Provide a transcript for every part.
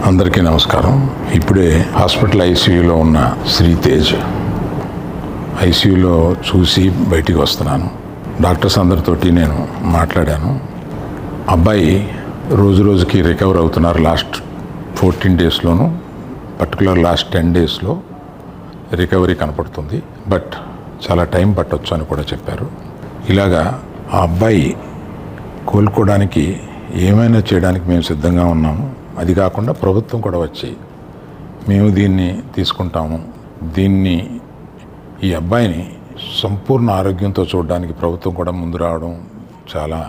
అందరికీ నమస్కారం. ఇప్పుడే హాస్పిటల్ ఐసీయూలో ఉన్న శ్రీతేజ్ ఐసీయూలో చూసి బయటికి వస్తున్నాను. డాక్టర్స్ అందరితోటి నేను మాట్లాడాను. అబ్బాయి రోజు రోజుకి రికవర్ అవుతున్నారు. లాస్ట్ 14 డేస్లోనూ పర్టికులర్ లాస్ట్ 10 డేస్లో రికవరీ కనపడుతుంది. బట్ చాలా టైం పట్టొచ్చు అని కూడా చెప్పారు. ఇలాగా ఆ అబ్బాయి కోలుకోవడానికి ఏమైనా చేయడానికి మేము సిద్ధంగా ఉన్నాము. అది కాకుండా ప్రభుత్వం కూడా వచ్చి మేము దీన్ని తీసుకుంటాము, ఈ అబ్బాయిని సంపూర్ణ ఆరోగ్యంతో చూడడానికి ప్రభుత్వం కూడా ముందు రావడం చాలా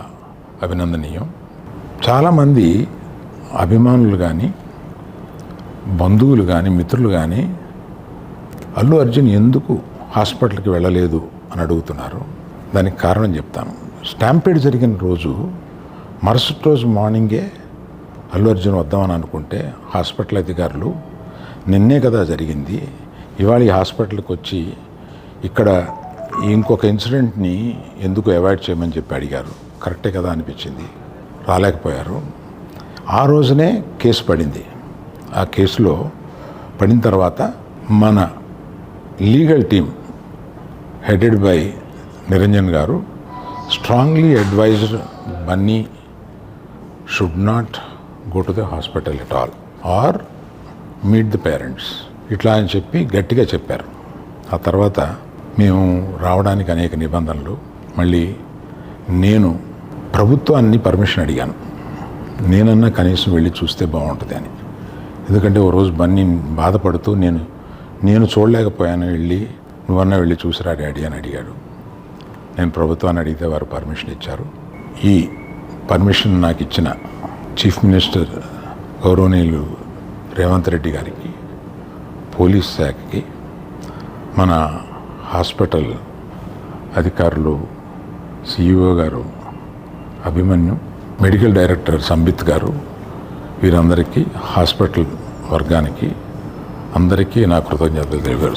అభినందనీయం. చాలామంది అభిమానులు కానీ, బంధువులు కానీ, మిత్రులు కానీ అల్లు అర్జున్ ఎందుకు హాస్పిటల్కి వెళ్ళలేదు అని అడుగుతున్నారు. దానికి కారణం చెప్తాను. స్టాంపేడ్ జరిగిన రోజు మరుసటి రోజు మార్నింగే అల్లు అర్జున్ వద్దామని అనుకుంటే హాస్పిటల్ అధికారులు నిన్నే కదా జరిగింది, ఇవాళ ఈ హాస్పిటల్కి వచ్చి ఇక్కడ ఇంకొక ఇన్సిడెంట్ని ఎందుకు అవాయిడ్ చేయమని చెప్పి అడిగారు. కరెక్టే కదా అనిపించింది. రాలేకపోయారు. ఆ రోజునే కేసు పడింది. ఆ కేసులో పడిన తర్వాత మన legal team headed by Niranjan గారు strongly advised Bunny should not go to the hospital at all or meet the parents ఇట్లా అని చెప్పి గట్టిగా చెప్పారు. ఆ తర్వాత మేము రావడానికి అనేక నిబంధనలు, మళ్ళీ నేను ప్రభుత్వాన్ని పర్మిషన్ అడిగాను. నేనన్నా కనీసం వెళ్ళి చూస్తే బాగుంటుంది అని. ఎందుకంటే ఓ రోజు బన్నీ బాధపడుతూ నేను చూడలేకపోయాను, నువ్వన్నా వెళ్ళి చూసిరా డాడీ అని అడిగాడు. నేను ప్రభుత్వాన్ని అడిగితే వారు పర్మిషన్ ఇచ్చారు. ఈ పర్మిషన్ నాకు ఇచ్చిన చీఫ్ మినిస్టర్ గౌరవనీయులు రేవంత్ రెడ్డి గారికి, పోలీస్ శాఖకి, మన హాస్పిటల్ అధికారులు, సిఇఓ గారు అభిమన్యు, మెడికల్ డైరెక్టర్ సంబిత్ గారు, వీరందరికీ, హాస్పిటల్ వర్గానికి అందరికీ నా కృతజ్ఞతలు తెలియజేస్తున్నాను.